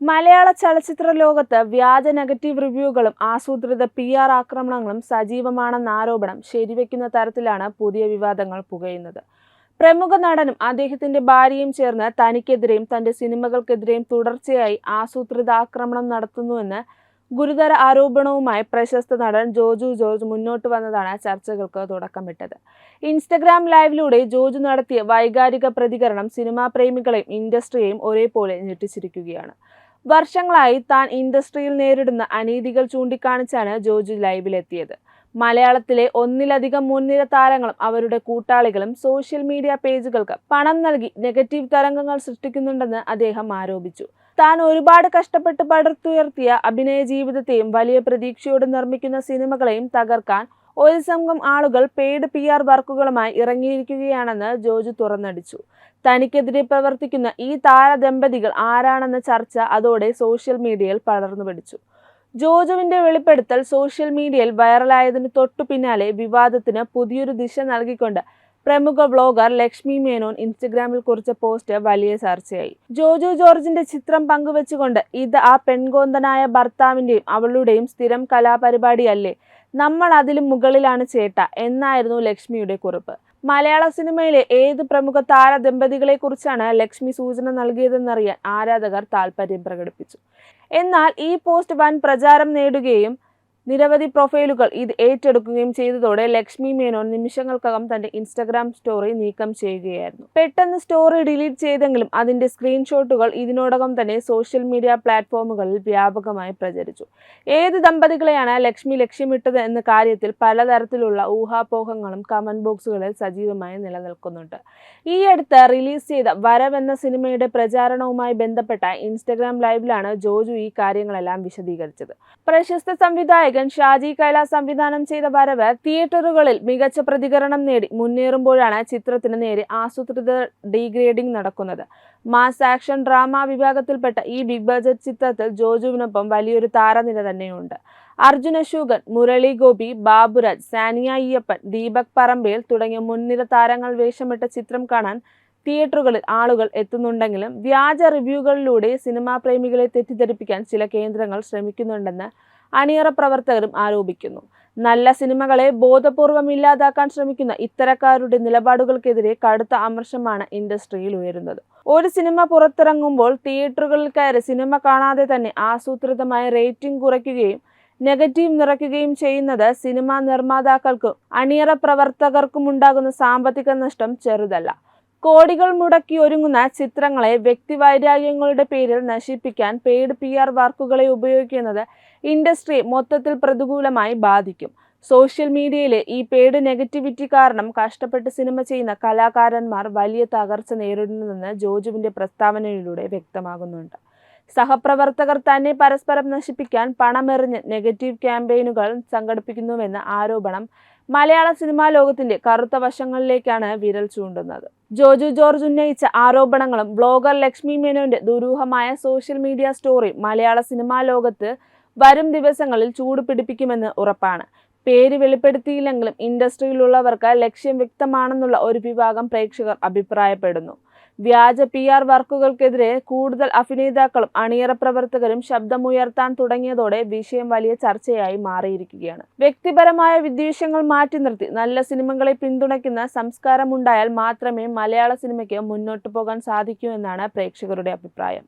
മലയാള ചലച്ചിത്ര ലോകത്ത് വ്യാജ നെഗറ്റീവ് റിവ്യൂകളും ആസൂത്രിത PR ആക്രമണങ്ങളും സജീവമാണെന്ന ആരോപണം ശരിവെക്കുന്ന തരത്തിലാണ് പുതിയ വിവാദങ്ങൾ പുകയുന്നത്. പ്രമുഖ നടനും അദ്ദേഹത്തിന്റെ ഭാര്യയും ചേർന്ന് തനിക്കെതിരെയും തന്റെ സിനിമകൾക്കെതിരെയും തുടർച്ചയായി ആസൂത്രിത ആക്രമണം നടത്തുന്നുവെന്ന് ഗുരുതര ആരോപണവുമായി പ്രശസ്ത നടൻ ജോജു ജോർജ് മുന്നോട്ട് വന്നതാണ് ചർച്ചകൾക്ക് തുടക്കമിട്ടത്. ഇൻസ്റ്റഗ്രാം ലൈവിലൂടെ ജോജു നടത്തിയ വൈകാരിക പ്രതികരണം സിനിമാ പ്രേമികളെയും ഇൻഡസ്ട്രിയെയും ഒരേപോലെ ഞെട്ടിച്ചിരിക്കുകയാണ്. വർഷങ്ങളായി താൻ ഇൻഡസ്ട്രിയിൽ നേരിടുന്ന അനീതികൾ ചൂണ്ടിക്കാണിച്ചാണ് ജോജു ലൈവിലെത്തിയത്. മലയാളത്തിലെ ഒന്നിലധികം മുൻനിര താരങ്ങളും അവരുടെ കൂട്ടാളികളും സോഷ്യൽ മീഡിയ പേജുകൾക്ക് പണം നൽകി നെഗറ്റീവ് തരംഗങ്ങൾ സൃഷ്ടിക്കുന്നുണ്ടെന്ന് അദ്ദേഹം ആരോപിച്ചു. താൻ ഒരുപാട് കഷ്ടപ്പെട്ട് പടുത്തുയർത്തിയ അഭിനയ ജീവിതത്തെയും വലിയ പ്രതീക്ഷയോട് നിർമ്മിക്കുന്ന സിനിമകളെയും തകർക്കാൻ ഒരു സംഘം ആളുകൾ പെയ്ഡ് PR വർക്കുകളുമായി ഇറങ്ങിയിരിക്കുകയാണെന്ന് ജോജു തുറന്നടിച്ചു. തനിക്കെതിരെ പ്രവർത്തിക്കുന്ന ഈ താരദമ്പതികൾ ആരാണെന്ന ചർച്ച അതോടെ സോഷ്യൽ മീഡിയയിൽ പടർന്നു പിടിച്ചു. ജോജുവിന്റെ വെളിപ്പെടുത്തൽ സോഷ്യൽ മീഡിയയിൽ വൈറലായതിനു തൊട്ടു പിന്നാലെ വിവാദത്തിന് പുതിയൊരു ദിശ നൽകിക്കൊണ്ട് പ്രമുഖ വ്ളോഗർ ലക്ഷ്മി മേനോൻ ഇൻസ്റ്റഗ്രാമിൽ കുറിച്ച പോസ്റ്റ് വലിയ ചർച്ചയായി. ജോജു ജോർജിന്റെ ചിത്രം പങ്കുവെച്ചുകൊണ്ട് ഇത് ആ പെൺകോന്തനായ ഭർത്താവിന്റെയും അവളുടെയും സ്ഥിരം കലാപരിപാടിയല്ലേ, നമ്മൾ അതിലും മുകളിലാണ് ചേട്ട എന്നായിരുന്നു ലക്ഷ്മിയുടെ കുറിപ്പ്. മലയാള സിനിമയിലെ ഏത് പ്രമുഖ താരദമ്പതികളെ കുറിച്ചാണ് ലക്ഷ്മി സൂചന നൽകിയതെന്നറിയാൻ ആരാധകർ താല്പര്യം പ്രകടിപ്പിച്ചു. എന്നാൽ ഈ പോസ്റ്റ് വൻ പ്രചാരം നേടുകയും നിരവധി പ്രൊഫൈലുകൾ ഇത് ഏറ്റെടുക്കുകയും ചെയ്തതോടെ ലക്ഷ്മി മേനോൻ നിമിഷങ്ങൾക്കകം തന്റെ ഇൻസ്റ്റഗ്രാം സ്റ്റോറി നീക്കം ചെയ്യുകയായിരുന്നു. പെട്ടെന്ന് സ്റ്റോറി ഡിലീറ്റ് ചെയ്തെങ്കിലും അതിന്റെ സ്ക്രീൻഷോട്ടുകൾ ഇതിനോടകം തന്നെ സോഷ്യൽ മീഡിയ പ്ലാറ്റ്ഫോമുകളിൽ വ്യാപകമായി പ്രചരിച്ചു. ഏത് ദമ്പതികളെയാണ് ലക്ഷ്മി ലക്ഷ്യമിട്ടത് എന്ന കാര്യത്തിൽ പലതരത്തിലുള്ള ഊഹാപോഹങ്ങളും കമന്റ് ബോക്സുകളിൽ സജീവമായി നിലനിൽക്കുന്നുണ്ട്. ഈ അടുത്ത് റിലീസ് ചെയ്ത വരവ് എന്ന സിനിമയുടെ പ്രചാരണവുമായി ബന്ധപ്പെട്ട ഇൻസ്റ്റഗ്രാം ലൈവിലാണ് ജോജു ഈ കാര്യങ്ങളെല്ലാം വിശദീകരിച്ചത്. പ്രശസ്ത സംവിധായകൻ ഷാജി കൈലാസ് സംവിധാനം ചെയ്ത വരവ് തിയേറ്ററുകളിൽ മികച്ച പ്രതികരണം നേടി മുന്നേറുമ്പോഴാണ് ചിത്രത്തിന് നേരെ ആസൂത്രിത ഡീഗ്രേഡിംഗ് നടക്കുന്നത്. മാസ് ആക്ഷൻ ഡ്രാമ വിഭാഗത്തിൽപ്പെട്ട ഈ ബിഗ് ബഡ്ജറ്റ് ചിത്രത്തിൽ ജോജുവിനൊപ്പം വലിയൊരു താരനിര തന്നെയുണ്ട്. അർജുൻ അശോകൻ, മുരളി ഗോപി, ബാബുരാജ്, സാനിയ അയ്യപ്പൻ, ദീപക് പറമ്പേൽ തുടങ്ങിയ മുൻനിര താരങ്ങൾ വേഷമിട്ട ചിത്രം കാണാൻ തിയേറ്ററുകളിൽ ആളുകൾ എത്തുന്നുണ്ടെങ്കിലും വ്യാജ റിവ്യൂകളിലൂടെ സിനിമാ പ്രേമികളെ തെറ്റിദ്ധരിപ്പിക്കാൻ ചില കേന്ദ്രങ്ങൾ ശ്രമിക്കുന്നുണ്ടെന്ന് അണിയറ പ്രവർത്തകരും ആരോപിക്കുന്നു. നല്ല സിനിമകളെ ബോധപൂർവം ഇല്ലാതാക്കാൻ ശ്രമിക്കുന്ന ഇത്തരക്കാരുടെ നിലപാടുകൾക്കെതിരെ കടുത്ത അമർഷമാണ് ഇൻഡസ്ട്രിയിൽ ഉയരുന്നത്. ഒരു സിനിമ പുറത്തിറങ്ങുമ്പോൾ തിയേറ്ററുകളിൽ കയറി സിനിമ കാണാതെ തന്നെ ആസൂത്രിതമായ റേറ്റിംഗ് കുറയ്ക്കുകയും നെഗറ്റീവ് നിറയ്ക്കുകയും ചെയ്യുന്നത് സിനിമാ നിർമ്മാതാക്കൾക്കും അണിയറ പ്രവർത്തകർക്കുമുണ്ടാകുന്ന സാമ്പത്തിക നഷ്ടം ചെറുതല്ല. കോടികൾ മുടക്കി ഒരുങ്ങുന്ന ചിത്രങ്ങളെ വ്യക്തിവൈരാഗ്യങ്ങളുടെ പേരിൽ നശിപ്പിക്കാൻ പെയ്ഡ് PR വർക്കുകളെ ഉപയോഗിക്കുന്നത് ഇൻഡസ്ട്രിയെ മൊത്തത്തിൽ പ്രതികൂലമായി ബാധിക്കും. സോഷ്യൽ മീഡിയയിലെ ഈ പെയ്ഡ് നെഗറ്റിവിറ്റി കാരണം കഷ്ടപ്പെട്ട് സിനിമ ചെയ്യുന്ന കലാകാരന്മാർ വലിയ തകർച്ച നേരിടുന്നുവെന്ന് ജോജുവിന്റെ പ്രസ്താവനയിലൂടെ വ്യക്തമാകുന്നുണ്ട്. സഹപ്രവർത്തകർ തന്നെ പരസ്പരം നശിപ്പിക്കാൻ പണമെറിഞ്ഞ് നെഗറ്റീവ് ക്യാമ്പയിനുകൾ സംഘടിപ്പിക്കുന്നുവെന്ന ആരോപണം മലയാള സിനിമാ ലോകത്തിന്റെ കറുത്ത വശങ്ങളിലേക്കാണ് വിരൽ ചൂണ്ടുന്നത്. ജോജു ജോർജ് ഉന്നയിച്ച ആരോപണങ്ങളും ബ്ലോഗർ ലക്ഷ്മി മേനോന്റെ ദുരൂഹമായ സോഷ്യൽ മീഡിയ സ്റ്റോറി മലയാള സിനിമാ ലോകത്ത് വരും ദിവസങ്ങളിൽ ചൂട് പിടിപ്പിക്കുമെന്ന് ഉറപ്പാണ്. പേര് വെളിപ്പെടുത്തിയില്ലെങ്കിലും ഇൻഡസ്ട്രിയിലുള്ളവർക്ക് ലക്ഷ്യം വ്യക്തമാണെന്നുള്ള ഒരു വിഭാഗം പ്രേക്ഷകർ അഭിപ്രായപ്പെടുന്നു. വ്യാജ PR വർക്കുകൾക്കെതിരെ കൂടുതൽ അഭിനേതാക്കളും അണിയറ പ്രവർത്തകരും ശബ്ദമുയർത്താൻ തുടങ്ങിയതോടെ വിഷയം വലിയ ചർച്ചയായി മാറിയിരിക്കുകയാണ്. വ്യക്തിപരമായ വിദ്വേഷങ്ങൾ മാറ്റി നിർത്തി നല്ല സിനിമകളെ പിന്തുണയ്ക്കുന്ന സംസ്കാരമുണ്ടായാൽ മാത്രമേ മലയാള സിനിമയ്ക്ക് മുന്നോട്ടു പോകാൻ സാധിക്കൂ എന്നാണ് പ്രേക്ഷകരുടെ അഭിപ്രായം.